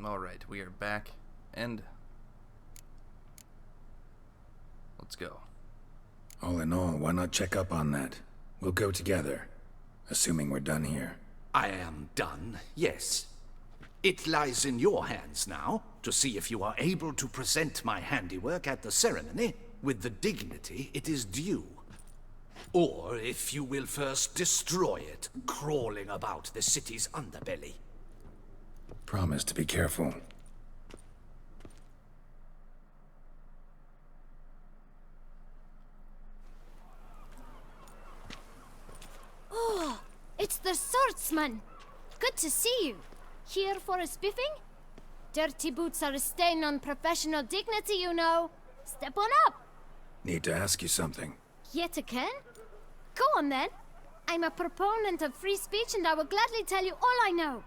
Alright, we are back, and let's go. All in all, why not check up on that? We'll go together, assuming we're done here. I am done, yes. It lies in your hands now to see if you are able to present my handiwork at the ceremony with the dignity it is due. Or if you will first destroy it, crawling about the city's underbelly. Promise to be careful. Oh, it's the swordsman. Good to see you. Here for a spiffing? Dirty boots are a stain on professional dignity, you know. Step on up. Need to ask you something. Yet again? Go on then. I'm a proponent of free speech and I will gladly tell you all I know.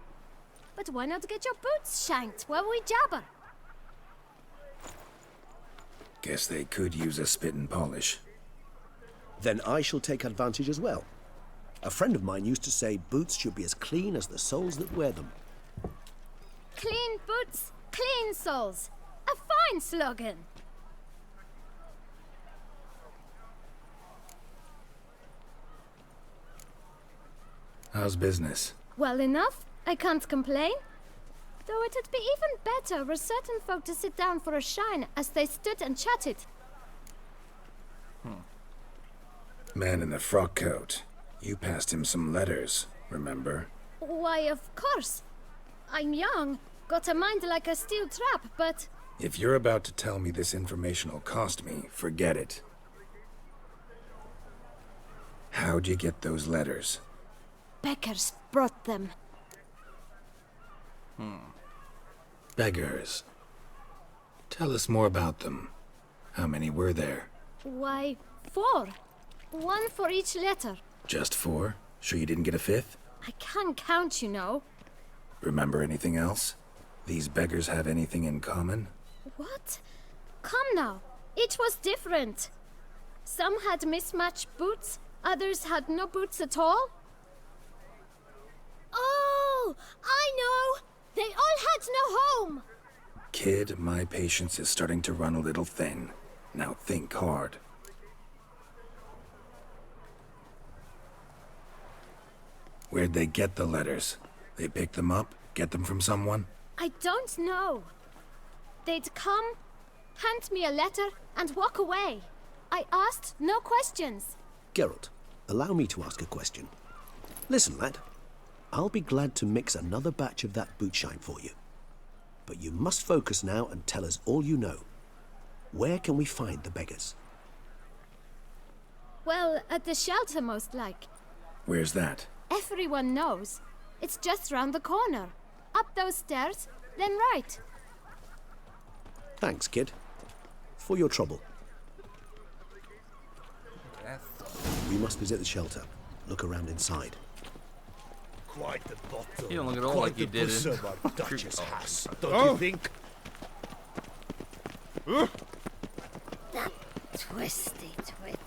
But why not get your boots shanked while we jabber? Guess they could use a spit and polish. Then I shall take advantage as well. A friend of mine used to say boots should be as clean as the soles that wear them. Clean boots, clean soles. A fine slogan. How's business? Well enough. I can't complain. Though it'd be even better were certain folk to sit down for a shine as they stood and chatted. Man in the frock coat. You passed him some letters, remember? Why, of course. I'm young, got a mind like a steel trap, but... If you're about to tell me this information'll cost me, forget it. How'd you get those letters? Beggars brought them. Beggars. Tell us more about them. How many were there? Why, 4. 1 for each letter. Just 4? Sure you didn't get a 5th? I can't count, you know. Remember anything else? These beggars have anything in common? What? Come now. Each was different. Some had mismatched boots, others had no boots at all. Oh, I know! They all had no home! Kid, my patience is starting to run a little thin. Now think hard. Where'd they get the letters? They pick them up? Get them from someone? I don't know. They'd come, hand me a letter, and walk away. I asked no questions. Geralt, allow me to ask a question. Listen, lad. I'll be glad to mix another batch of that boot shine for you. But you must focus now and tell us all you know. Where can we find the beggars? Well, at the shelter most like. Where's that? Everyone knows. It's just round the corner. Up those stairs, then right. Thanks, kid. For your trouble. We must visit the shelter. Look around inside. Quite the bottle. You don't look at all Quite like you the did bosom it. our Duchess has, don't you think? That twisty twitter.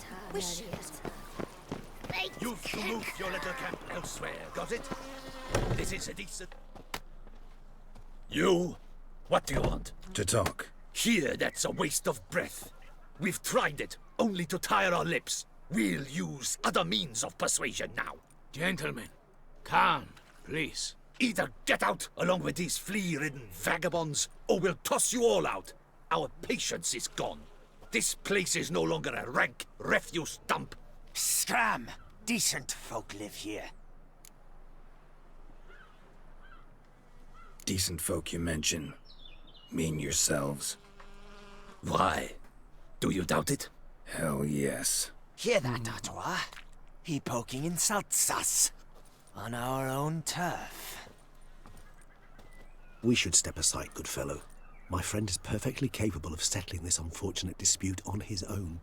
You've to move your little camp elsewhere, got it? This is a decent... You? What do you want? To talk. Here, that's a waste of breath. We've tried it, only to tire our lips. We'll use other means of persuasion now. Gentlemen, calm, please. Either get out along with these flea-ridden vagabonds, or we'll toss you all out. Our patience is gone. This place is no longer a rank refuse dump. Scram! Decent folk live here. Decent folk you mention. Mean yourselves. Why? Do you doubt it? Hell yes. Hear that, Artois? He poking insults us. On our own turf. We should step aside, good fellow. My friend is perfectly capable of settling this unfortunate dispute on his own.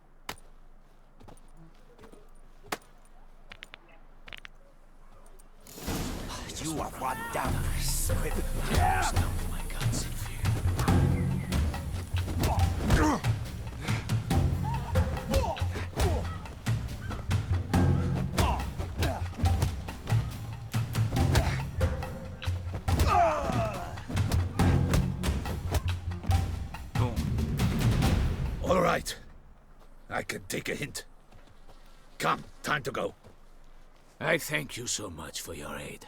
You are one down. My guts in fear. All right. I can take a hint. Come, time to go. I thank you so much for your aid.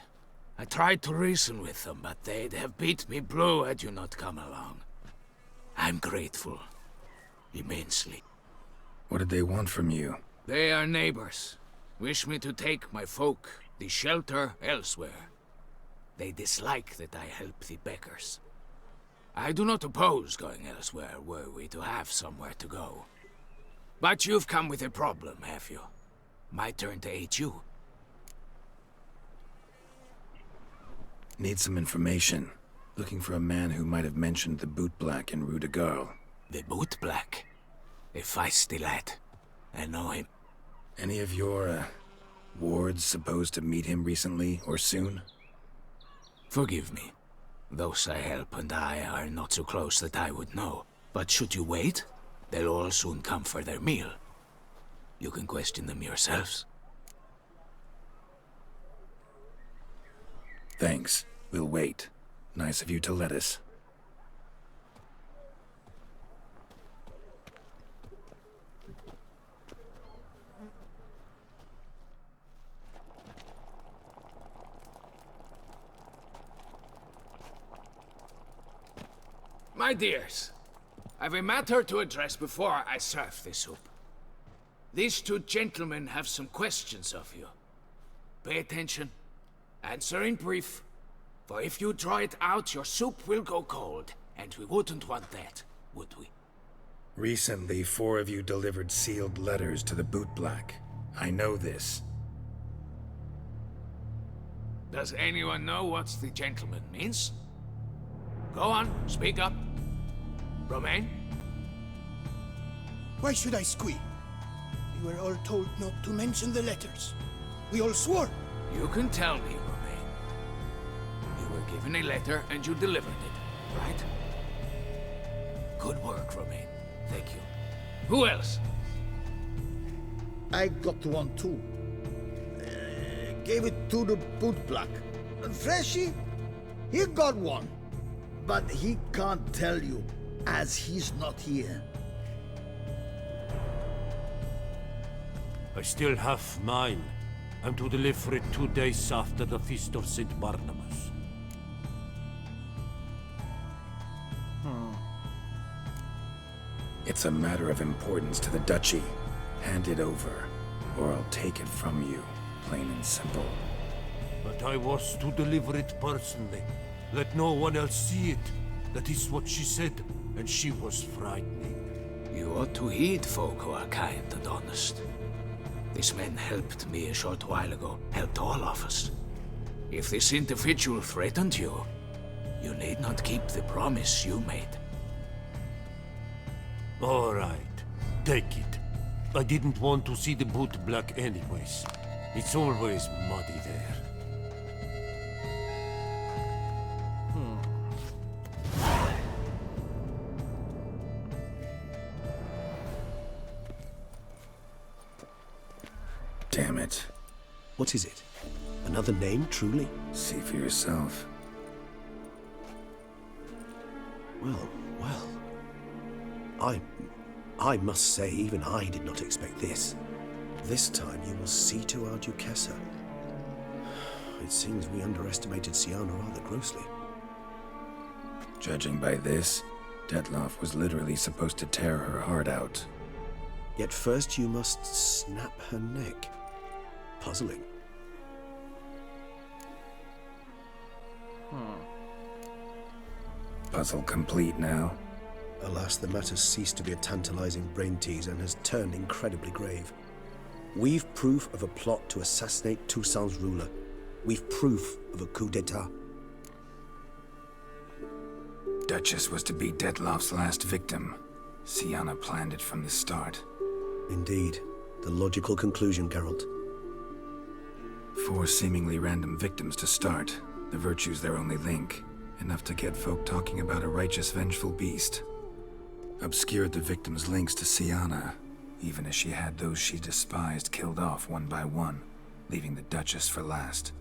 I tried to reason with them, but they'd have beat me blue had you not come along. I'm grateful. Immensely. What did they want from you? They are neighbors. Wish me to take my folk, the shelter, elsewhere. They dislike that I help the beggars. I do not oppose going elsewhere were we to have somewhere to go. But you've come with a problem, have you? My turn to aid you. Need some information. Looking for a man who might have mentioned the Boot Black in Rue de Garl. The Boot Black? A feisty lad. I know him. Any of your, wards supposed to meet him recently or soon? Forgive me. Those I help and I are not so close that I would know. But should you wait, they'll all soon come for their meal. You can question them yourselves. Thanks. We'll wait. Nice of you to let us. My dears, I've a matter to address before I serve the soup. These two gentlemen have some questions of you. Pay attention. Answer in brief. For if you draw it out, your soup will go cold. And we wouldn't want that, would we? Recently, 4 of you delivered sealed letters to the Boot Black. I know this. Does anyone know what the gentleman means? Go on, speak up. Romain? Why should I squeal? We were all told not to mention the letters. We all swore. You can tell me, Romain. You were given a letter and you delivered it, right? Good work, Romain. Thank you. Who else? I got one too. Gave it to the Boot Black. And Freshy, he got one. But he can't tell you, as he's not here. I still have mine. I'm to deliver it 2 days after the Feast of St. Barnabas. It's a matter of importance to the Duchy. Hand it over, or I'll take it from you, plain and simple. But I was to deliver it personally. Let no one else see it. That is what she said, and she was frightening. You ought to heed folk who are kind and honest. This man helped me a short while ago, helped all of us. If this individual threatened you, you need not keep the promise you made. All right, take it. I didn't want to see the Boot Black anyways. It's always muddy there. Damn it. What is it? Another name, truly? See for yourself. Well, well. I must say, even I did not expect this. This time you will see to our Duchessa. It seems we underestimated Siana rather grossly. Judging by this, Detloff was literally supposed to tear her heart out. Yet first you must snap her neck. Puzzling. Puzzle complete now. Alas, the matter ceased to be a tantalizing brain tease and has turned incredibly grave. We've proof of a plot to assassinate Toussaint's ruler. We've proof of a coup d'etat. Duchess was to be Detloff's last victim. Siana planned it from the start. Indeed. The logical conclusion, Geralt. 4 seemingly random victims to start. The virtue's their only link. Enough to get folk talking about a righteous, vengeful beast. Obscured the victims' links to Siana, even as she had those she despised killed off one by one, leaving the Duchess for last.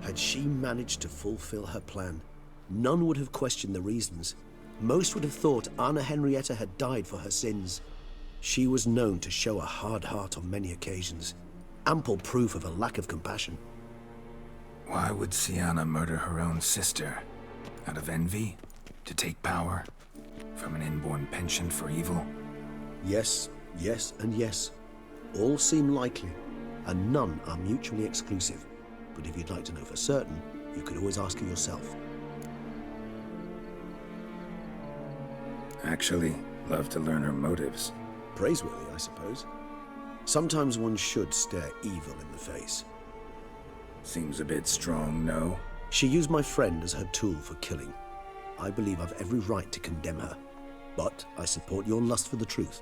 Had she managed to fulfill her plan, none would have questioned the reasons. Most would have thought Anna Henrietta had died for her sins. She was known to show a hard heart on many occasions. Ample proof of a lack of compassion. Why would Sienna murder her own sister? Out of envy? To take power? From an inborn penchant for evil? Yes, yes, and yes. All seem likely, and none are mutually exclusive. But if you'd like to know for certain, you could always ask her yourself. Actually, love to learn her motives. Praiseworthy, I suppose. Sometimes one should stare evil in the face. Seems a bit strong, no? She used my friend as her tool for killing. I believe I've every right to condemn her, but I support your lust for the truth.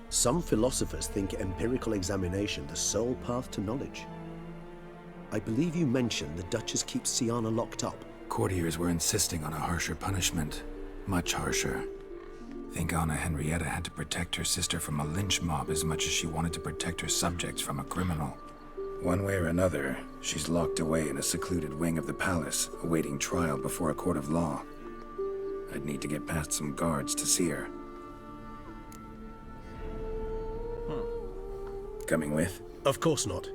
Some philosophers think empirical examination the sole path to knowledge. I believe you mentioned the Duchess keeps Sienna locked up. Courtiers were insisting on a harsher punishment. Much harsher. Think Anna Henrietta had to protect her sister from a lynch mob as much as she wanted to protect her subjects from a criminal. One way or another, she's locked away in a secluded wing of the palace, awaiting trial before a court of law. I'd need to get past some guards to see her. Coming with? Of course not.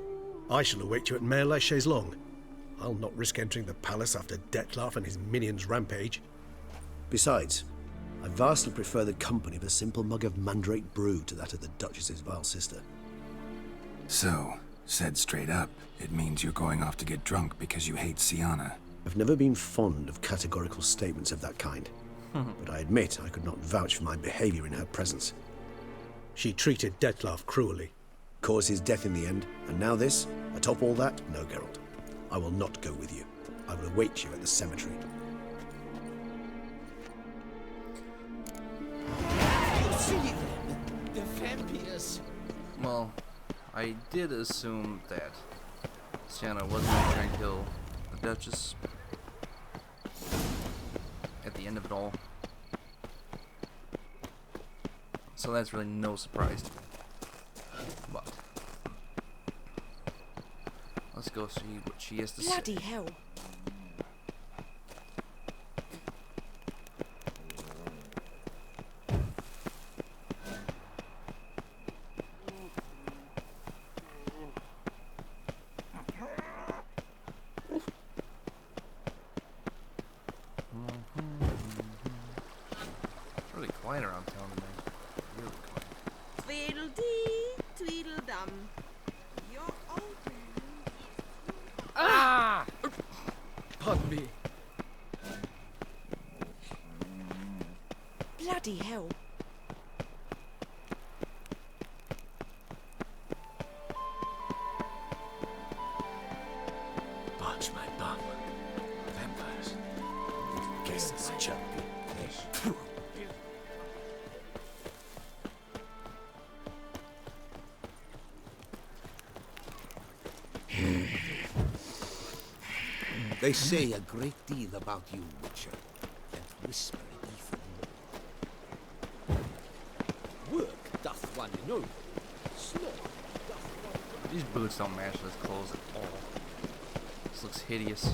I shall await you at Mare la Chaise-Longue. I'll not risk entering the palace after Dettlaff and his minions rampage. Besides, I vastly prefer the company of a simple mug of mandrake brew to that of the Duchess's vile sister. So, said straight up, it means you're going off to get drunk because you hate Sienna. I've never been fond of categorical statements of that kind, but I admit I could not vouch for my behavior in her presence. She treated Dettlaff cruelly, caused his death in the end, and now this? Atop all that, no, Geralt. I will not go with you. I will await you at the cemetery. You see them? The vampires. Well, I did assume that Sienna wasn't going to try and kill the Duchess at the end of it all. So that's really no surprise to me. But let's go see what she has to say. Bloody hell. Really quiet around town tonight. Really quiet. Tweedledee, tweedledum. You're open. Ah! Pardon me. Bloody hell. Barge my bum. Vampires. Guess it's jumpy. They say a great deal about you, Witcher, and whisper even more. Work doth one know. Sloth doth one. These boots don't match this clothes at all. This looks hideous.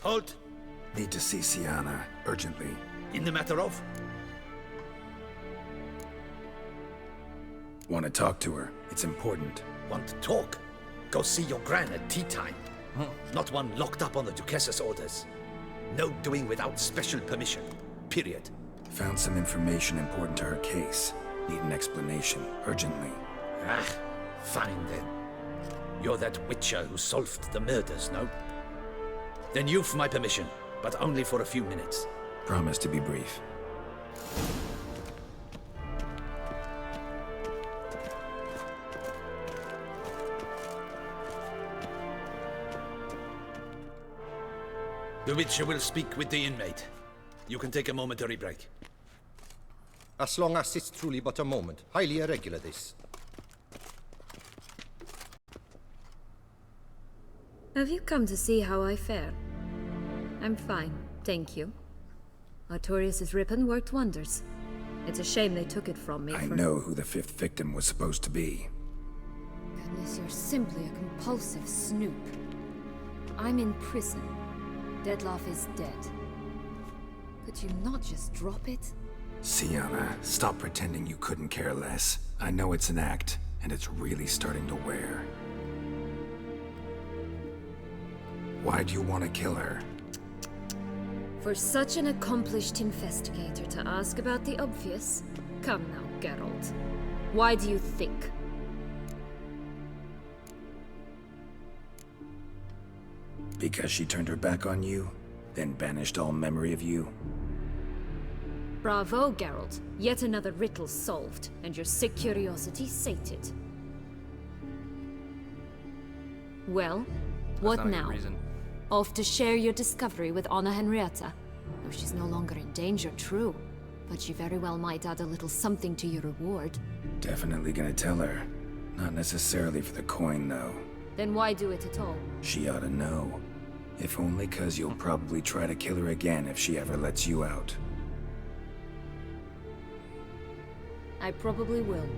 Halt! Need to see Sienna, urgently. In the matter of? Want to talk to her. It's important. Want to talk? Go see your gran at tea time. Not one locked up on the Duchess's orders. No doing without special permission. Period. Found some information important to her case. Need an explanation, urgently. Ah, fine then. You're that witcher who solved the murders, no? Then you've my permission, but only for a few minutes. Promise to be brief. The witcher will speak with the inmate. You can take a momentary break. As long as it's truly but a moment. Highly irregular, this. Have you come to see how I fare? I'm fine, thank you. Artorius' ribbon worked wonders. It's a shame they took it from me. I know who the 5th victim was supposed to be. Goodness, you're simply a compulsive snoop. I'm in prison. Dettlaff is dead. Could you not just drop it? Sienna, stop pretending you couldn't care less. I know it's an act, and it's really starting to wear. Why do you want to kill her? For such an accomplished investigator to ask about the obvious? Come now, Geralt. Why do you think? Because she turned her back on you, then banished all memory of you? Bravo, Geralt. Yet another riddle solved, and your sick curiosity sated. Well, what now? Off to share your discovery with Anna Henrietta? Though she's no longer in danger, true. But she very well might add a little something to your reward. Definitely gonna tell her. Not necessarily for the coin, though. Then why do it at all? She ought to know. If only 'cause you'll probably try to kill her again if she ever lets you out. I probably will.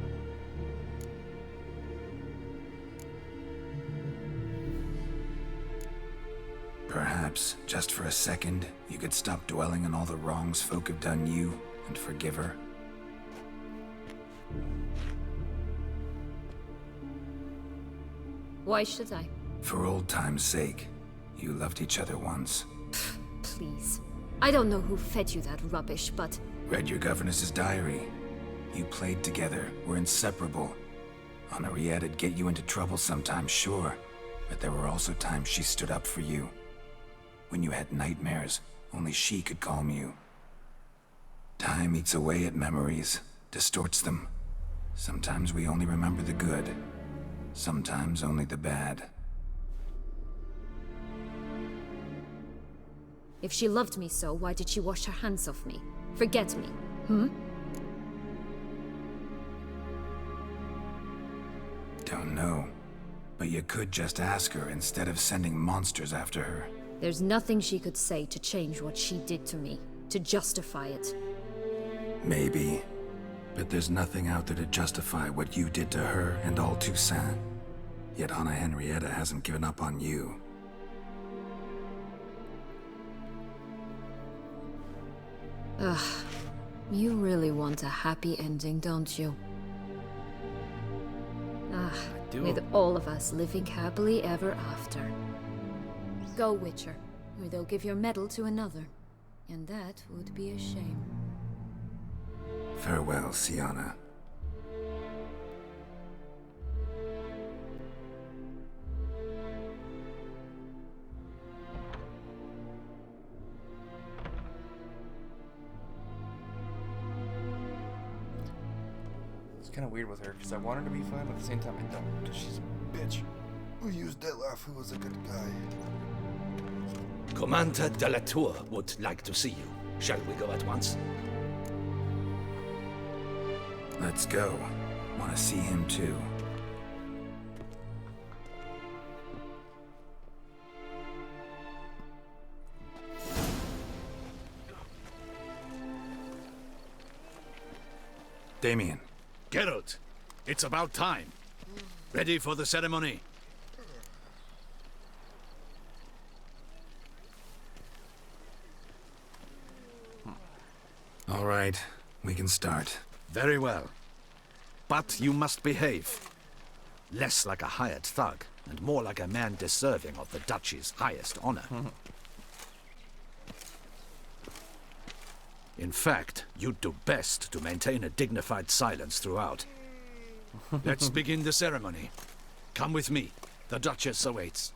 Perhaps, just for a second, you could stop dwelling on all the wrongs folk have done you and forgive her. Why should I? For old time's sake. You loved each other once. Please. I don't know who fed you that rubbish, but... Read your governess's diary. You played together, were inseparable. Henriette'd get you into trouble sometimes, sure. But there were also times she stood up for you. When you had nightmares, only she could calm you. Time eats away at memories, distorts them. Sometimes we only remember the good. Sometimes only the bad. If she loved me so, why did she wash her hands off me? Forget me, hmm? Don't know. But you could just ask her instead of sending monsters after her. There's nothing she could say to change what she did to me, to justify it. Maybe. But there's nothing out there to justify what you did to her and all Toussaint. Yet Anna Henrietta hasn't given up on you. Ugh. You really want a happy ending, don't you? Ah, with all of us living happily ever after. Go, Witcher, or they'll give your medal to another. And that would be a shame. Farewell, Sienna. It's kind of weird with her, because I want her to be fine, but at the same time I don't, because she's a bitch. We used Dettlaff, who was a good guy. Commander de la Tour would like to see you. Shall we go at once? Let's go. Want to see him too. Damien. Geralt, it's about time. Ready for the ceremony? All right, we can start. Very well. But you must behave. Less like a hired thug, and more like a man deserving of the Duchy's highest honor. In fact, you'd do best to maintain a dignified silence throughout. Let's begin the ceremony. Come with me. The Duchess awaits.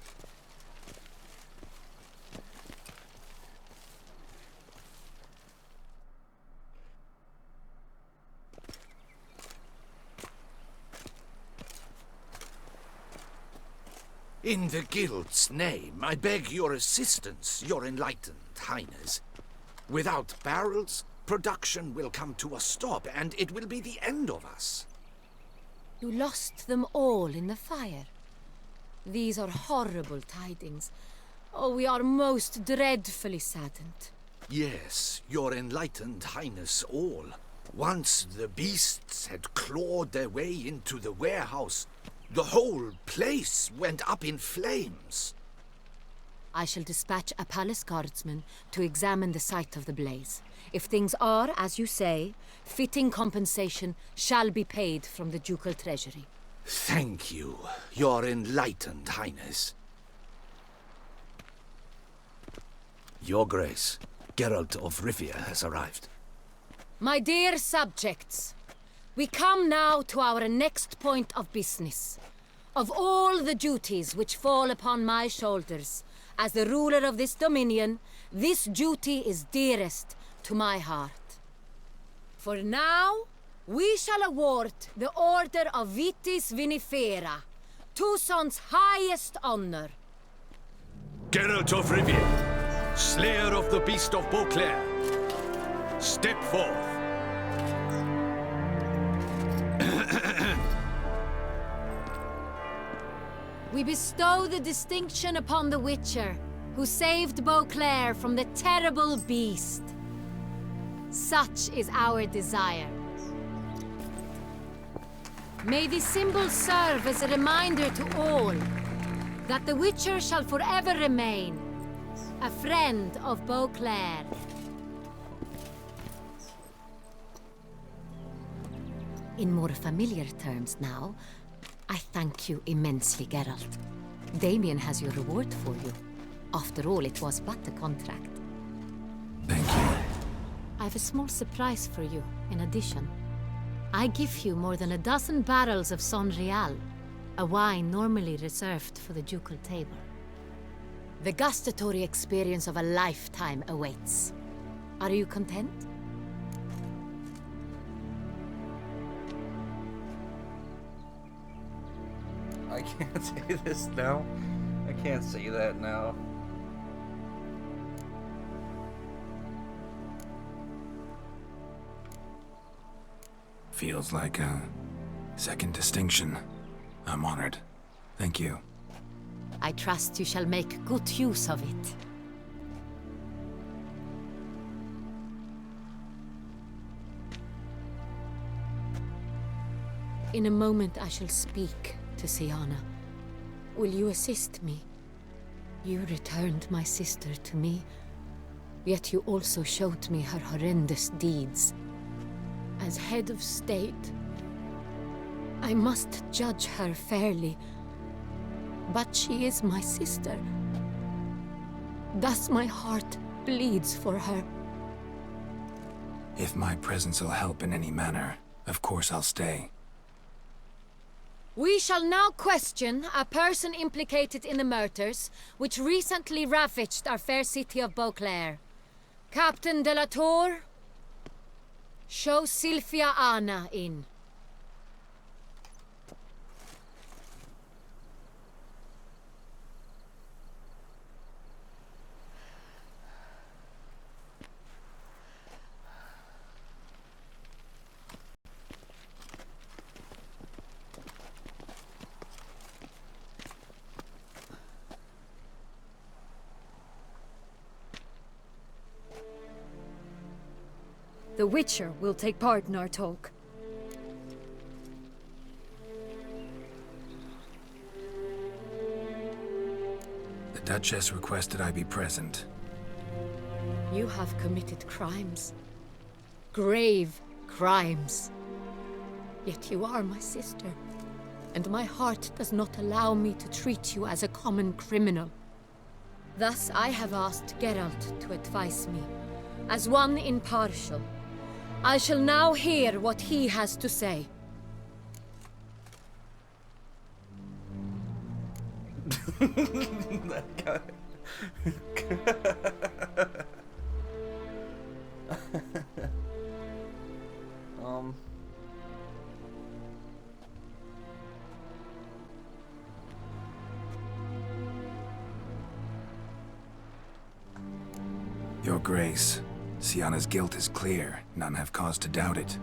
In the Guild's name, I beg your assistance, your enlightened highness. Without barrels, production will come to a stop, and it will be the end of us. You lost them all in the fire. These are horrible tidings. Oh, we are most dreadfully saddened. Yes, your enlightened highness all. Once the beasts had clawed their way into the warehouse, the whole place went up in flames. I shall dispatch a palace guardsman to examine the site of the blaze. If things are, as you say, fitting compensation shall be paid from the ducal treasury. Thank you, your enlightened highness. Your Grace, Geralt of Rivia has arrived. My dear subjects, we come now to our next point of business. Of all the duties which fall upon my shoulders, as the ruler of this dominion, this duty is dearest to my heart. For now, we shall award the Order of Vitis Vinifera, Tucson's highest honor. Geralt of Rivia, Slayer of the Beast of Beauclair, step forth. We bestow the distinction upon the Witcher, who saved Beauclair from the terrible beast. Such is our desire. May this symbol serve as a reminder to all that the Witcher shall forever remain a friend of Beauclair. In more familiar terms now, I thank you immensely, Geralt. Damien has your reward for you. After all, it was but a contract. Thank you. I have a small surprise for you, in addition. I give you more than a dozen barrels of Son Real, a wine normally reserved for the ducal table. The gustatory experience of a lifetime awaits. Are you content? I can't say this now. I can't say that now. Feels like a second distinction. I'm honored. Thank you. I trust you shall make good use of it. In a moment I shall speak to Siana. Will you assist me? You returned my sister to me, yet you also showed me her horrendous deeds. As head of state, I must judge her fairly, but she is my sister. Thus my heart bleeds for her. If my presence will help in any manner, of course I'll stay. We shall now question a person implicated in the murders which recently ravaged our fair city of Beauclair. Captain de la Tour, show Sylvia Anna in. The Witcher will take part in our talk. The Duchess requested I be present. You have committed crimes. Grave crimes. Yet you are my sister, and my heart does not allow me to treat you as a common criminal. Thus I have asked Geralt to advise me, as one impartial. I shall now hear what he has to say. That guy. Your Grace, Sienna's guilt is clear. None have cause to doubt it.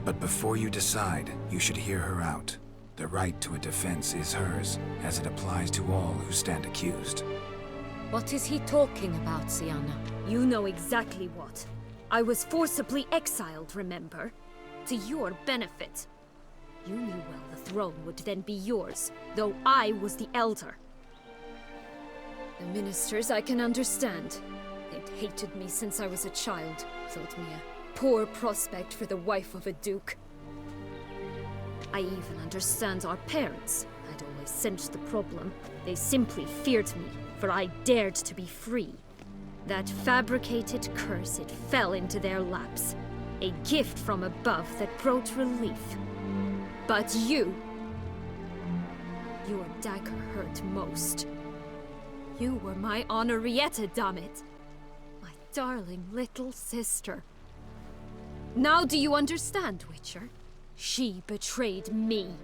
But before you decide, you should hear her out. The right to a defense is hers, as it applies to all who stand accused. What is he talking about, Sienna? You know exactly what. I was forcibly exiled, remember? To your benefit. You knew well the throne would then be yours, though I was the elder. The ministers I can understand. They'd hated me since I was a child, thought me a poor prospect for the wife of a duke. I even understand our parents. I'd always sensed the problem. They simply feared me, for I dared to be free. That fabricated curse, it fell into their laps. A gift from above that brought relief. But you... your dagger hurt most. You were my Henrietta, dammit. My darling little sister. Now do you understand, Witcher? She betrayed me.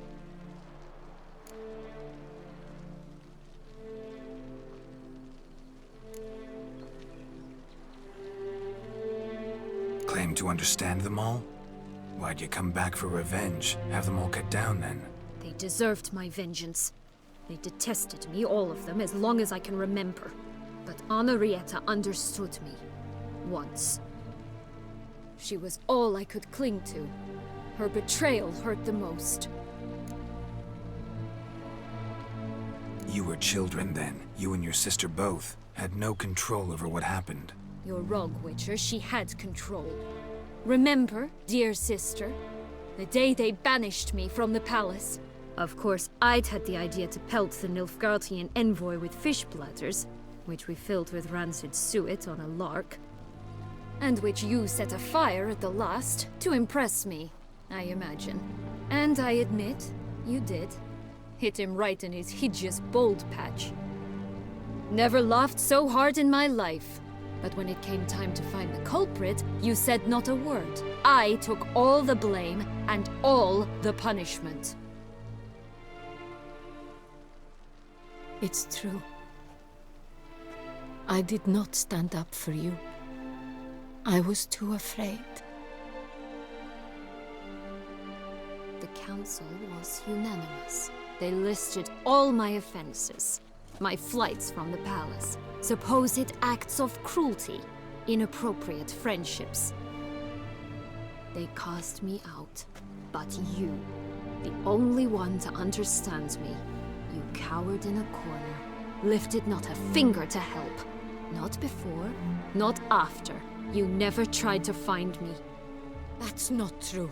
Claim to understand them all? Why'd you come back for revenge? Have them all cut down then? They deserved my vengeance. They detested me, all of them, as long as I can remember. But Henrietta understood me. Once. She was all I could cling to. Her betrayal hurt the most. You were children then. You and your sister both had no control over what happened. You're wrong, Witcher. She had control. Remember, dear sister, the day they banished me from the palace? Of course, I'd had the idea to pelt the Nilfgaardian envoy with fish bladders, which we filled with rancid suet on a lark, and which you set afire at the last to impress me, I imagine. And I admit, you did. Hit him right in his hideous bald patch. Never laughed so hard in my life. But when it came time to find the culprit, you said not a word. I took all the blame and all the punishment. It's true. I did not stand up for you. I was too afraid. The council was unanimous. They listed all my offenses. My flights from the palace, supposed acts of cruelty, inappropriate friendships. They cast me out, but you, the only one to understand me, you cowered in a corner, lifted not a finger to help. Not before, not after. You never tried to find me. That's not true.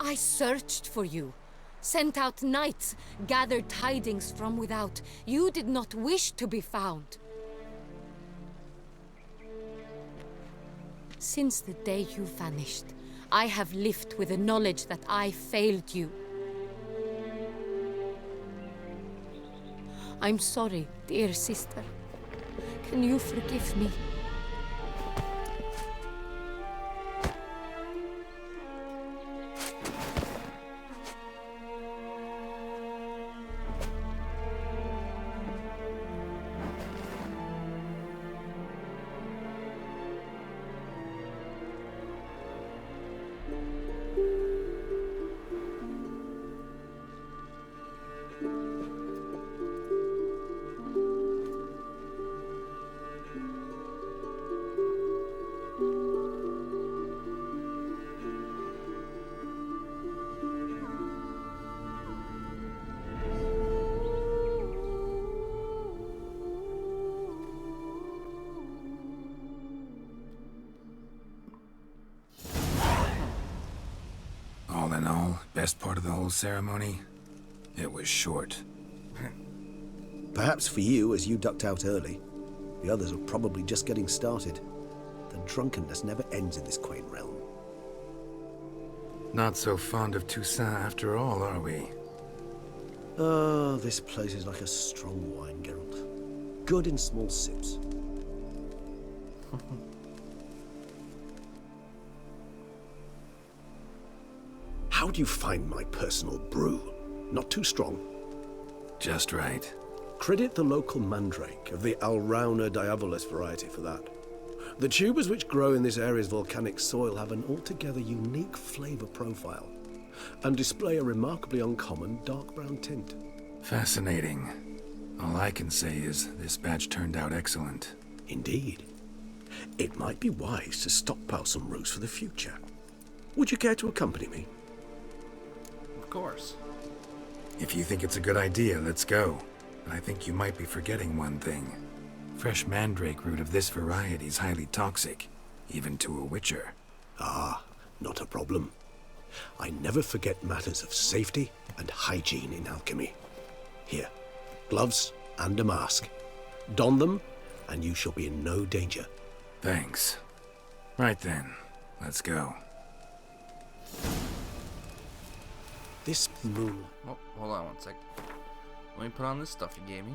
I searched for you. Sent out knights, gathered tidings from without. You did not wish to be found. Since the day you vanished, I have lived with the knowledge that I failed you. I'm sorry, dear sister. Can you forgive me? All in all, best part of the whole ceremony? It was short. Perhaps for you, as you ducked out early. The others are probably just getting started. and drunkenness never ends in this quaint realm. Not so fond of Toussaint after all, are we? Ah, this place is like a strong wine, Geralt. Good in small sips. How do you find my personal brew? Not too strong? Just right. Credit the local mandrake of the Alrauna diabolus variety for that. The tubers which grow in this area's volcanic soil have an altogether unique flavor profile and display a remarkably uncommon dark brown tint. Fascinating. All I can say is this batch turned out excellent. Indeed. It might be wise to stockpile some roots for the future. Would you care to accompany me? Of course. If you think it's a good idea, let's go. But I think you might be forgetting one thing. Fresh mandrake root of this variety is highly toxic, even to a witcher. Ah, not a problem. I never forget matters of safety and hygiene in alchemy. Here, gloves and a mask. Don them, and you shall be in no danger. Thanks. Right then, let's go. This moon... Oh, hold on one sec. Let me put on this stuff you gave me.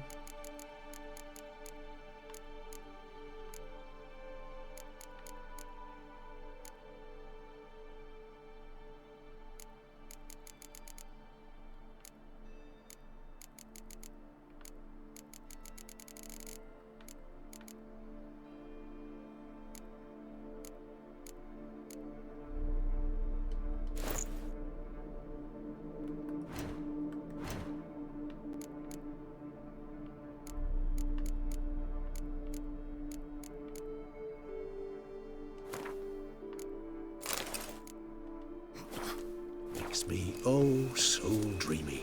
Me oh so dreamy.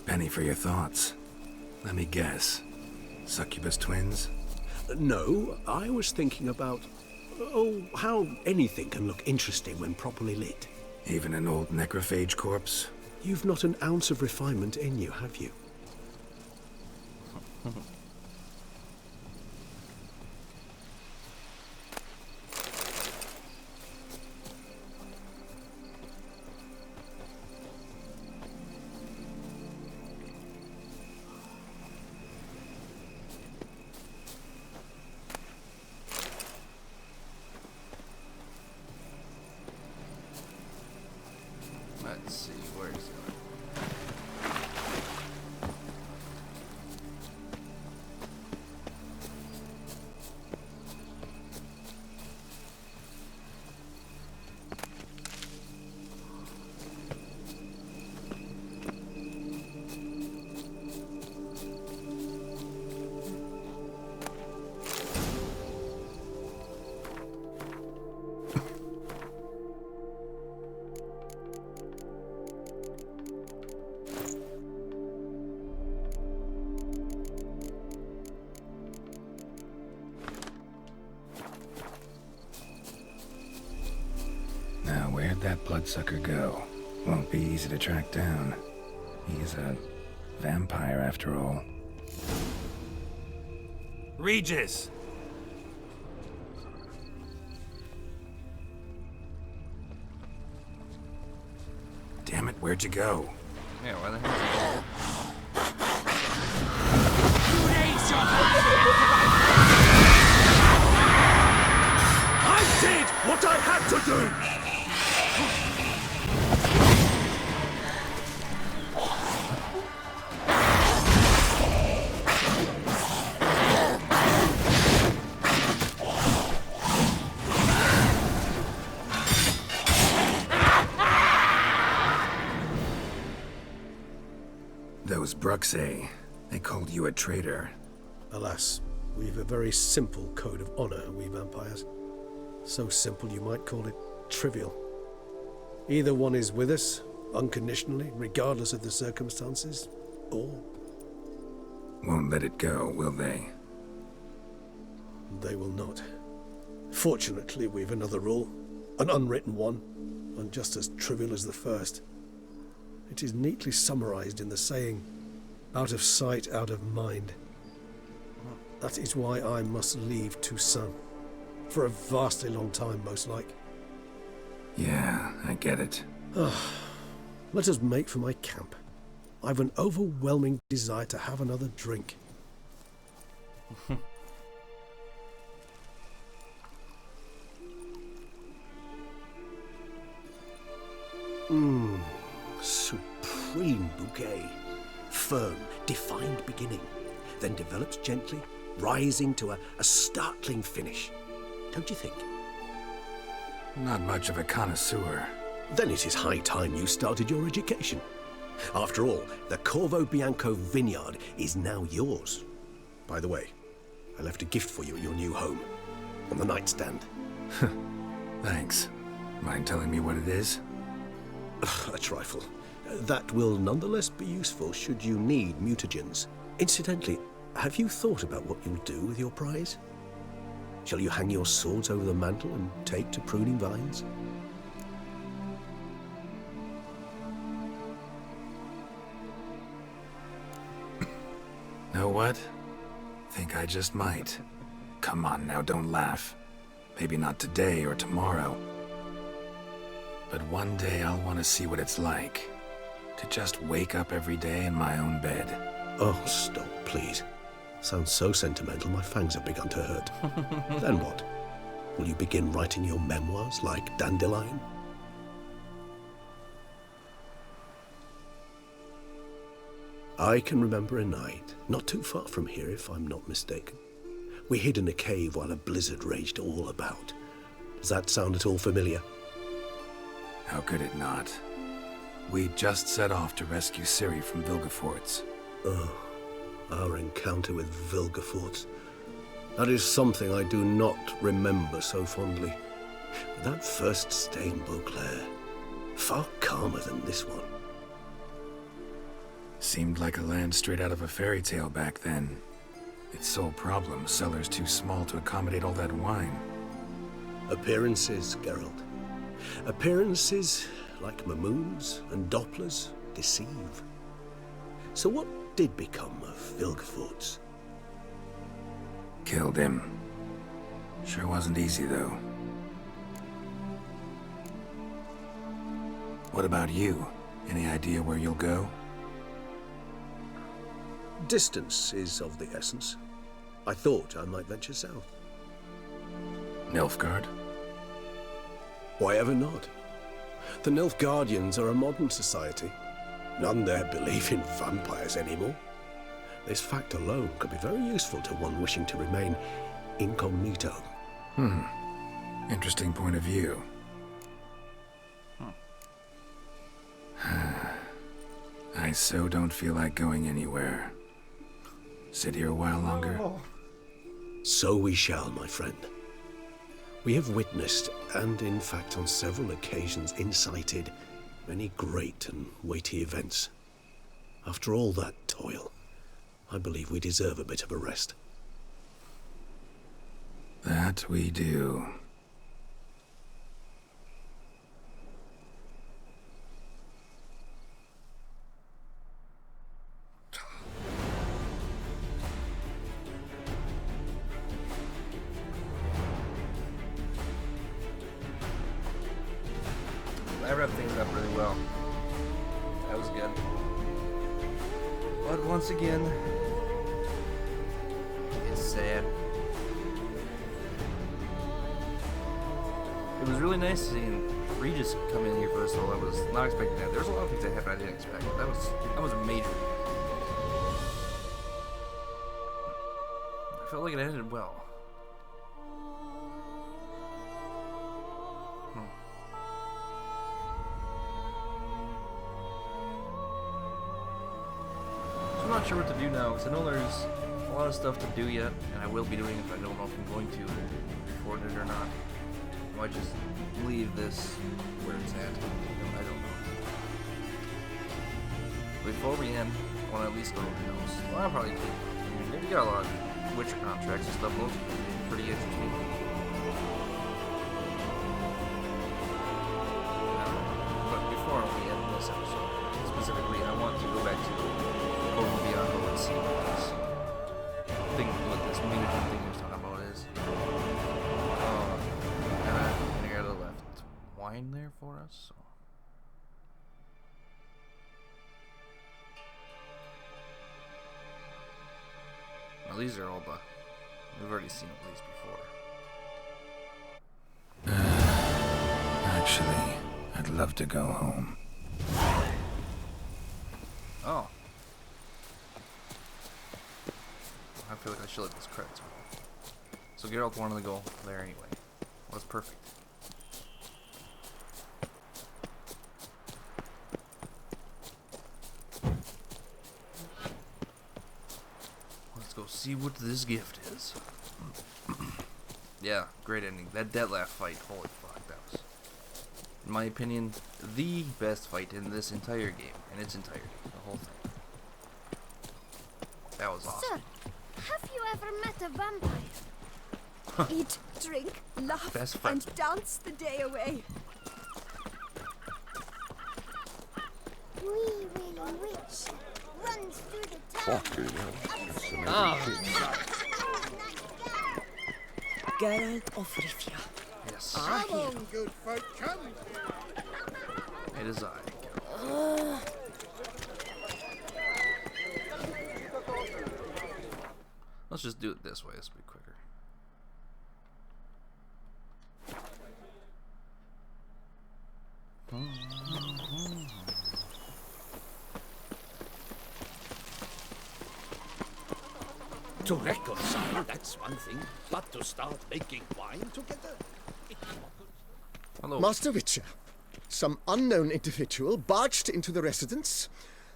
Penny for your thoughts. Let me guess. Succubus twins? No, I was thinking about... oh, how anything can look interesting when properly lit. Even an old necrophage corpse? You've not an ounce of refinement in you, have you? Let's see, where is it? Now, where'd that bloodsucker go? Won't be easy to track down. He's a vampire, after all. Regis! Damn it, where'd you go? Yeah, where the hell? I did what I had to do! Those Bruxae, they called you a traitor. Alas, we've a very simple code of honor, we vampires. So simple you might call it trivial. Either one is with us, unconditionally, regardless of the circumstances, or... Won't let it go, will they? They will not. Fortunately, we've another rule, an unwritten one, and just as trivial as the first. It is neatly summarized in the saying, out of sight, out of mind. That is why I must leave Toussaint. For a vastly long time, most like. Yeah, I get it. Let us make for my camp. I've an overwhelming desire to have another drink. Supreme bouquet. Firm, defined beginning, then develops gently, rising to a startling finish. Don't you think? Not much of a connoisseur. Then it is high time you started your education. After all, the Corvo Bianco vineyard is now yours. By the way, I left a gift for you at your new home, on the nightstand. Thanks. Mind telling me what it is? A trifle. That will nonetheless be useful should you need mutagens. Incidentally, have you thought about what you'll do with your prize? Shall you hang your swords over the mantle and take to pruning vines? Know what? Think I just might. Come on now, don't laugh. Maybe not today or tomorrow. But one day I'll want to see what it's like. To just wake up every day in my own bed. Oh, stop, please. Sounds so sentimental, my fangs have begun to hurt. Then what? Will you begin writing your memoirs like Dandelion? I can remember a night, not too far from here if I'm not mistaken. We hid in a cave while a blizzard raged all about. Does that sound at all familiar? How could it not? We just set off to rescue Ciri from Vilgefortz. Oh, our encounter with Vilgefortz. That is something I do not remember so fondly. But that first stay in Beauclair, far calmer than this one. Seemed like a land straight out of a fairy tale back then. Its sole problem, cellars too small to accommodate all that wine. Appearances, Geralt. Appearances, like Mamoons and Dopplers, deceive. So what did become of Vilgefortz? Killed him. Sure wasn't easy, though. What about you? Any idea where you'll go? Distance is of the essence. I thought I might venture south. Nilfgaard? Why ever not? The Nilfgaardians are a modern society. None there believe in vampires anymore. This fact alone could be very useful to one wishing to remain incognito. Interesting point of view. I so don't feel like going anywhere. Sit here a while longer? So we shall, my friend. We have witnessed, and in fact on several occasions incited, many great and weighty events. After all that toil, I believe we deserve a bit of a rest. That we do. I wrapped things up really well. That was good. But once again, it's sad. It was really nice seeing Regis come in here first of all. I was not expecting that. There's a lot of things that happened I didn't expect. That was major. I felt like it ended well. I'm not sure what to do now, because I know there's a lot of stuff to do yet, and I will be doing it, but I don't know if I'm going to record it or not. I might just leave this where it's at. I don't know. Before we end, I want to at least go over the notes. Well, I'll probably keep. I mean, we got a lot of Witcher contracts and stuff, most of them pretty interesting. But before we end this episode, specifically, I want to go back to and see what this thing, what this mutagen thing he was talking about is. shrine there for us. So. Now these are all the... We've already seen all these before. Actually, I'd love to go home. Oh. I feel like I should let this credits roll. So Geralt wanted to go there anyway. Well, that's perfect. Let's go see what this gift is. Yeah, great ending. That Detlef fight, holy fuck, that was, in my opinion, the best fight in this entire game, in its entirety, the whole thing. That was awesome. Sir, have you ever met a vampire? Eat, drink, laugh, Best friend. and dance the day away. Wee Willy Witch runs through the town. Geralt of Rivia. Yes. Come on, good folk, come. It is I, Geralt. Let's just do it this way. This will be quicker. To reconcile, that's one thing, but to start making wine together? Hello. Master Witcher, some unknown individual barged into the residence.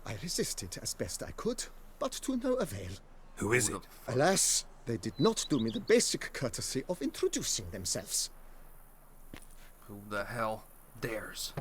I resisted as best I could, but to no avail. Who is it? Alas, they did not do me the basic courtesy of introducing themselves. Who the hell dares?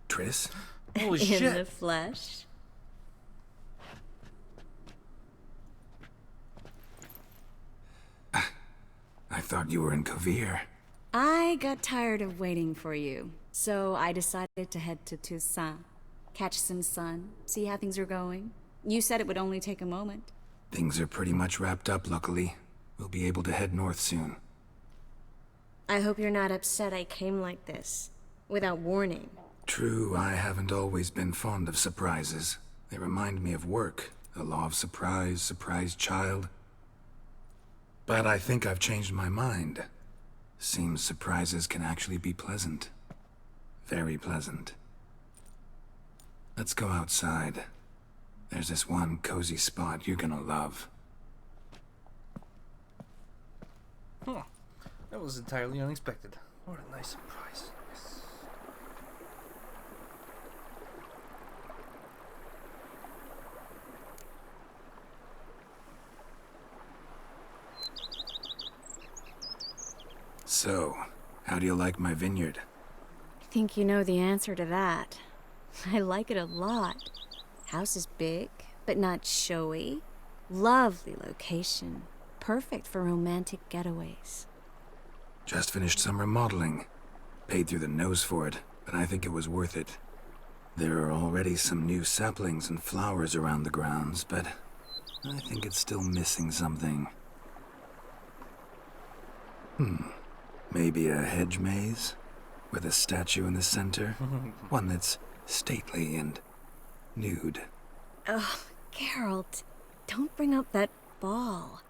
Triss? Holy In shit. the flesh. I thought you were in Kovir. I got tired of waiting for you, so I decided to head to Toussaint, catch some sun, see how things are going. You said it would only take a moment. Things are pretty much wrapped up, luckily. We'll be able to head north soon. I hope you're not upset I came like this, without warning. True, I haven't always been fond of surprises. They remind me of work, the law of surprise, surprise child. But I think I've changed my mind. Seems surprises can actually be pleasant. Very pleasant. Let's go outside. There's this one cozy spot you're gonna love. Huh. That was entirely unexpected. What a nice surprise. Yes. So, how do you like my vineyard? I think you know the answer to that. I like it a lot. House is big, but not showy. Lovely location. Perfect for romantic getaways. Just finished some remodeling. Paid through the nose for it, but I think it was worth it. There are already some new saplings and flowers around the grounds, but I think it's still missing something. Maybe a hedge maze? With a statue in the center? One that's stately and nude. Oh, Geralt, don't bring up that ball.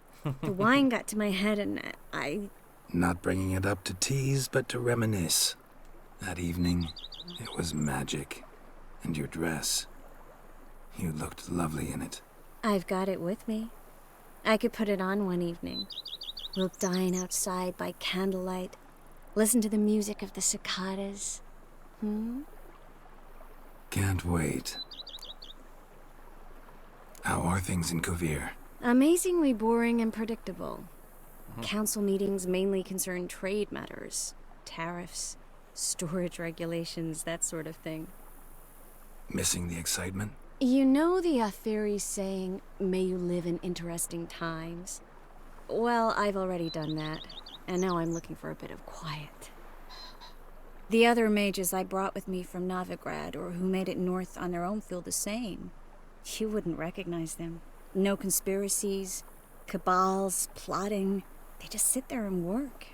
The wine got to my head and I... Not bringing it up to tease, but to reminisce. That evening, it was magic. And your dress. You looked lovely in it. I've got it with me. I could put it on one evening. We'll dine outside by candlelight. Listen to the music of the cicadas. Can't wait. How are things in Kovir? Amazingly boring and predictable. Council meetings mainly concern trade matters, tariffs, storage regulations, that sort of thing. Missing the excitement? You know the Aetheri saying, may you live in interesting times? Well, I've already done that, and now I'm looking for a bit of quiet. The other mages I brought with me from Nilfgaard, or who made it north on their own, feel the same. You wouldn't recognize them. No conspiracies, cabals, plotting. They just sit there and work,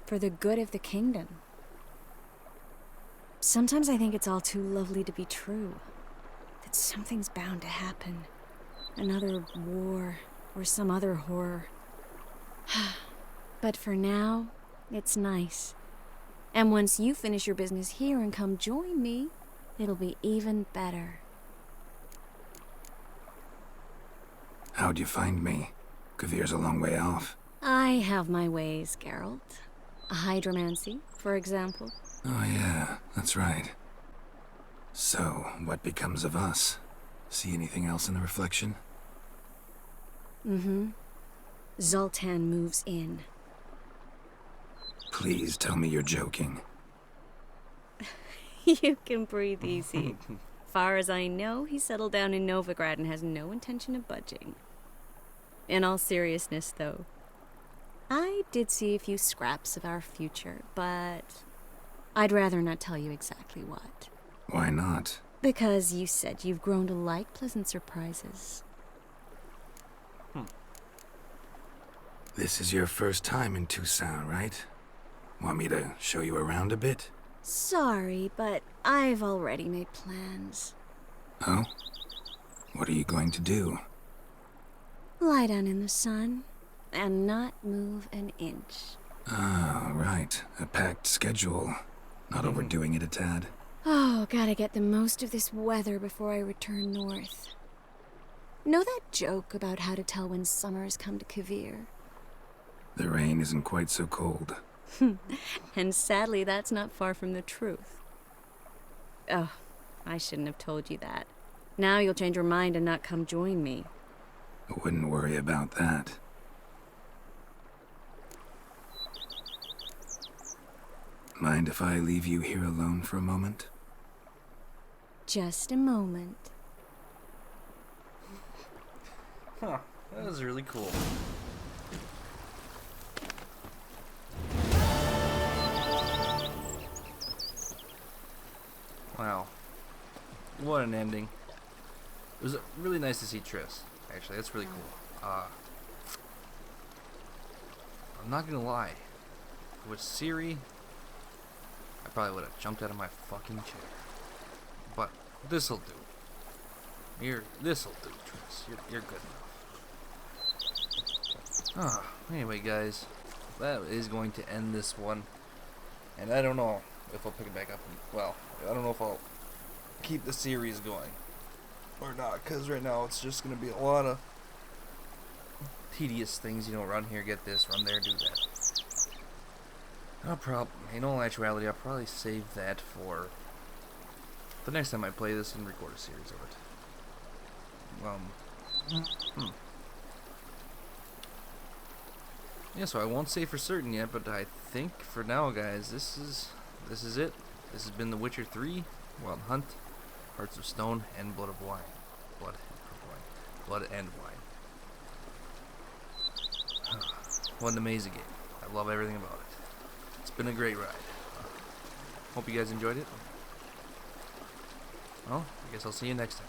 for the good of the kingdom. Sometimes I think it's all too lovely to be true. That something's bound to happen. Another war, or some other horror. But for now, it's nice. And once you finish your business here and come join me, it'll be even better. How'd you find me? Kvir's a long way off. I have my ways, Geralt. Hydromancy, for example. Oh yeah, that's right. So, what becomes of us? See anything else in the reflection? Mm-hmm. Zoltan moves in. Please tell me you're joking. You can breathe easy. Far as I know, he settled down in Nilfgaard and has no intention of budging. In all seriousness, though, I did see a few scraps of our future, but I'd rather not tell you exactly what. Why not? Because you said you've grown to like pleasant surprises. This is your first time in Toussaint, right? Want me to show you around a bit? Sorry, but I've already made plans. Oh? What are you going to do? Lie down in the sun and not move an inch. Ah, right. A packed schedule. Not overdoing it a tad. Oh, gotta get the most of this weather before I return north. Know that joke about how to tell when summer's come to Kvir? The rain isn't quite so cold. And sadly, that's not far from the truth. Oh, I shouldn't have told you that. Now you'll change your mind and not come join me. I wouldn't worry about that. Mind if I leave you here alone for a moment? Just a moment. Huh, that was really cool. Wow. What an ending. It was really nice to see Triss. Actually, that's really cool. I'm not gonna lie. With Ciri, I probably would have jumped out of my fucking chair. But this'll do. This'll do, Triss. You're good enough. Anyway, guys, that is going to end this one. And I don't know if I'll pick it back up. Well, I don't know if I'll keep the series going or not, because right now it's just going to be a lot of tedious things, around here, get this, run there, do that. In all actuality, I'll probably save that for the next time I play this and record a series of it. Yeah, so I won't say for certain yet, but I think for now, guys, this is it. This has been The Witcher 3, Wild Hunt, Hearts of Stone, and Blood of Wine. Blood and Wine. What an amazing game. I love everything about it. It's been a great ride. Hope you guys enjoyed it. Well, I guess I'll see you next time.